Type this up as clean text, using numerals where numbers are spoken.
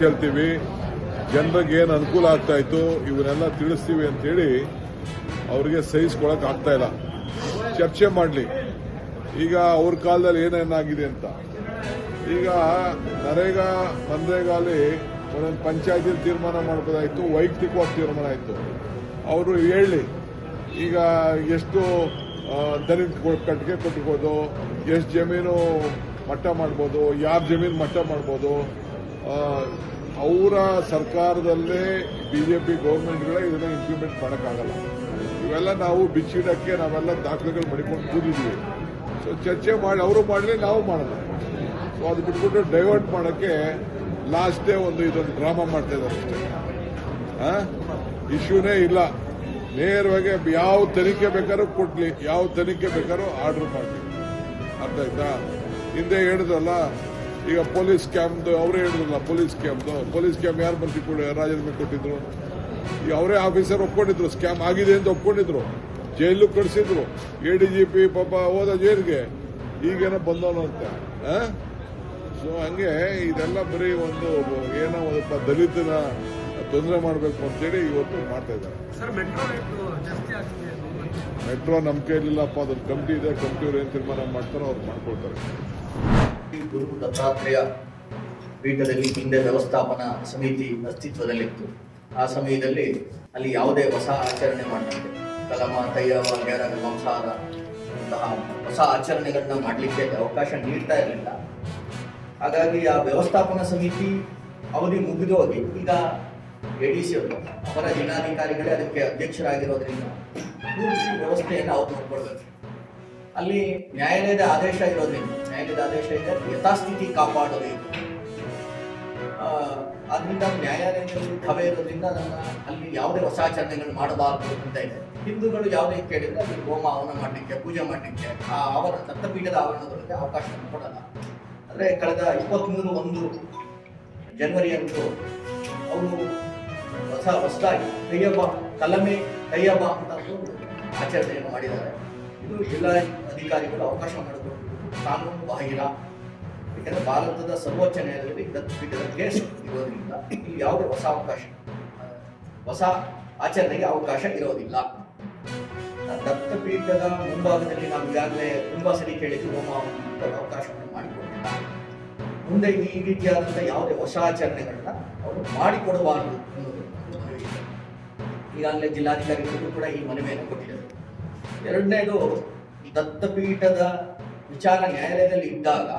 ಹೇಳ್ತೀವಿ, ಜನರಿಗೆ ಏನು ಅನುಕೂಲ ಆಗ್ತಾ ಇತ್ತು ಇವನ್ನೆಲ್ಲ ತಿಳಿಸ್ತೀವಿ ಅಂತೇಳಿ ಅವ್ರಿಗೆ ಸಹಿಸ್ಕೊಳಕ್ ಆಗ್ತಾ ಇಲ್ಲ. ಚರ್ಚೆ ಮಾಡಲಿ ಈಗ ಅವ್ರ ಕಾಲದಲ್ಲಿ ಏನೇನಾಗಿದೆ ಅಂತ. ಈಗ ನರೇಗಾ ಮನ್ರೇಗಾಲಿ ಒಂದೊಂದು ಪಂಚಾಯತಿ ತೀರ್ಮಾನ ಮಾಡ್ಬೋದಾಯ್ತು, ವೈಯಕ್ತಿಕವಾಗಿ ತೀರ್ಮಾನ ಆಯಿತು. ಅವರು ಹೇಳಿ ಈಗ ಎಷ್ಟು ದನಿ ಕಟ್ಟಿಗೆ ಕೊಟ್ಬೋದು, ಎಷ್ಟು ಜಮೀನು ಮಟ್ಟ ಮಾಡ್ಬೋದು, ಯಾರ ಜಮೀನು ಮಟ್ಟ ಮಾಡ್ಬೋದು. ಅವರ ಸರ್ಕಾರದಲ್ಲೇ ಬಿಜೆಪಿ ಗೌರ್ಮೆಂಟ್ಗಳೇ ಇದನ್ನ ಇಂಪ್ಲಿಮೆಂಟ್ ಮಾಡೋಕ್ಕಾಗಲ್ಲ. ಇವೆಲ್ಲ ನಾವು ಬಿಚ್ಚಿಡಕ್ಕೆ ನಾವೆಲ್ಲ ದಾಖಲೆಗಳು ಮಾಡಿಕೊಂಡು ಕೂದಿದ್ವಿ. ಸೊ ಚರ್ಚೆ ಮಾಡಿ ಅವರು ಮಾಡಲಿ, ನಾವು ಮಾಡೋಣ. ಸೊ ಅದು ಬಿಟ್ಬಿಟ್ಟು ಡೈವರ್ಟ್ ಮಾಡೋಕ್ಕೆ ಲಾಸ್ಟ್ ಡೇ ಇದೊಂದು ಡ್ರಾಮಾ ಮಾಡ್ತಾ ಇದ್ದಾರೆ ಅಷ್ಟೇ. ಇಶ್ಯೂನೇ ಇಲ್ಲ. ನೇರವಾಗಿ ಯಾವ ತನಿಖೆ ಬೇಕಾದ್ರೂ ಕೊಡ್ಲಿ, ಯಾವ ತನಿಖೆ ಬೇಕಾದ್ರೂ ಆರ್ಡರ್ ಮಾಡಲಿ. ಅರ್ಥ ಆಯ್ತಾ? ಹಿಂದೆ ಹೇಳಿದ್ರಲ್ಲ, ಈಗ ಪೊಲೀಸ್ ಕ್ಯಾಂಪ್ದು ಅವರೇ ಹೇಳಿದ್ರಲ್ಲ, ಪೊಲೀಸ್ ಕ್ಯಾಂಪ್ ಯಾರು ಮಂತ್ರಿ ರಾಜೀನಾಮೆ ಕೊಟ್ಟಿದ್ರು? ಈಗ ಅವರೇ ಆಫೀಸರ್ ಒಪ್ಕೊಂಡಿದ್ರು, ಸ್ಕ್ಯಾಮ್ ಆಗಿದೆ ಅಂತ ಒಪ್ಕೊಂಡಿದ್ರು, ಜೈಲು ಕಳಿಸಿದ್ರು. ADGP ಪಾಪ ಹೋದ ಜೈಲಿಗೆ, ಈಗೇನೋ ಬಂದವನು ಅಂತ. ಸೊ ಹಂಗೆ ಇದೆಲ್ಲ ಬರೀ ಏನೋ ಒಂದಪ್ಪ ದಲಿತನ ತೊಂದರೆ ಮಾಡಬೇಕು ಅಂತೇಳಿ ಇವತ್ತು ಮಾಡ್ತಾ ಇದ್ದಾರೆ. ಮೆಟ್ರೋ ನಂಬಿಕೆ ಇರಲಿಲ್ಲಪ್ಪ, ಅದ್ರ ಕಮಿಟಿ ಇದೆ, ಕಮಿಟಿಯವ್ರು ಏನು ತೀರ್ಮಾನ ಮಾಡ್ತಾರೋ ಅವ್ರು ಮಾಡ್ಕೊಳ್ತಾರೆ. ಗುರು ದತ್ತಾತ್ರೇಯ ಪೀಠದಲ್ಲಿ ಹಿಂದೆ ವ್ಯವಸ್ಥಾಪನಾ ಸಮಿತಿ ಅಸ್ತಿತ್ವದಲ್ಲಿತ್ತು. ಆ ಸಮಯದಲ್ಲಿ ಅಲ್ಲಿ ಯಾವುದೇ ಹೊಸ ಆಚರಣೆ ಮಾಡಲಿಕ್ಕೆ ಕಲಮ, ತೈಯವ, ಗೇರ, ಮಾಂಸಾಹಾರ ಅಂತಹ ಹೊಸ ಆಚರಣೆಗಳನ್ನ ಮಾಡಲಿಕ್ಕೆ ಅವಕಾಶ ನೀಡ್ತಾ ಇರಲಿಲ್ಲ. ಹಾಗಾಗಿ ಆ ವ್ಯವಸ್ಥಾಪನಾ ಸಮಿತಿ ಅವಧಿ ಮುಗಿದು ಹೋಗಿ ಈಗ ADC ಅವರು ಅವರ ಜಿಲ್ಲಾಧಿಕಾರಿಗಳೇ ಅದಕ್ಕೆ ಅಧ್ಯಕ್ಷರಾಗಿರೋದ್ರಿಂದ ಪೂರ್ತಿ ವ್ಯವಸ್ಥೆಯನ್ನು ಅವ್ರು ನೋಡ್ಕೊಳ್ಬೇಕು. ಅಲ್ಲಿ ನ್ಯಾಯಾಲಯದ ಆದೇಶ ಇರೋದ್ರಿಂದ, ನ್ಯಾಯಾಲಯದ ಆದೇಶ ಇದೆ, ಯಥಾಸ್ಥಿತಿ ಕಾಪಾಡಬೇಕು. ಆದ್ರಿಂದ ನ್ಯಾಯಾಲಯದಲ್ಲಿ ಕವೆ ಇರೋದ್ರಿಂದ ಅಲ್ಲಿ ಯಾವುದೇ ಹೊಸ ಆಚರಣೆಗಳು ಮಾಡಬಾರದು ಅಂತ ಇದೆ. ಹಿಂದೂಗಳು ಯಾವುದೇ ಕೇಳಿದ್ರೆ ಅಲ್ಲಿ ಹೋಮ ಹವನ ಮಾಡಲಿಕ್ಕೆ, ಪೂಜೆ ಮಾಡಲಿಕ್ಕೆ ಅವರ ದತ್ತಪೀಠದ ಆವರಣದೊಳಗೆ ಅವಕಾಶ ಕೊಡಲ್ಲ. ಅಂದರೆ ಕಳೆದ 23/1 ಜನವರಿಯಂದು ಅವರು ಹೊಸದಾಗಿ ಕೈಯಬ್ಬ, ಕಲಮೆ ಕೈಯಬ್ಬ ಅಂತ ಆಚರಣೆಯನ್ನು ಮಾಡಿದ್ದಾರೆ. ಇದು ಜಿಲ್ಲಾ ಅಧಿಕಾರಿಗಳು ಅವಕಾಶ ಮಾಡಿದ್ರು, ಕಾನೂನು ಬಾಹಿರ. ಯಾಕಂದರೆ ಭಾರತದ ಸರ್ವೋಚ್ಚ ನ್ಯಾಯಾಲಯದಲ್ಲಿ ದತ್ತಪೀಠದ ಕೇಸ್ ಇರೋದ್ರಿಂದ ಇಲ್ಲಿ ಯಾವುದೇ ಹೊಸ ಆಚರಣೆಗೆ ಅವಕಾಶ ಇರೋದಿಲ್ಲ. ದತ್ತಪೀಠದ ಮುಂಭಾಗದಲ್ಲಿ ನಾವು ಈಗಾಗಲೇ ತುಂಬಾ ಸರಿ ಕೇಳಿದ್ದು ಹೋಮ ಅವಕಾಶವನ್ನು ಮಾಡಿಕೊಟ್ಟಿಲ್ಲ. ಮುಂದೆ ಈ ರೀತಿಯಾದಂಥ ಯಾವುದೇ ಹೊಸ ಆಚರಣೆಗಳನ್ನ ಅವರು ಮಾಡಿಕೊಡಬಾರದು ಅನ್ನೋದು ಈಗಾಗಲೇ ಜಿಲ್ಲಾಧಿಕಾರಿಗಳಿಗೂ ಕೂಡ ಈ ಮನವಿಯನ್ನು ಕೊಟ್ಟಿದ್ದಾರೆ. ಎರಡನೇದು, ದತ್ತಪೀಠದ ವಿಚಾರ ನ್ಯಾಯಾಲಯದಲ್ಲಿ ಇದ್ದಾಗ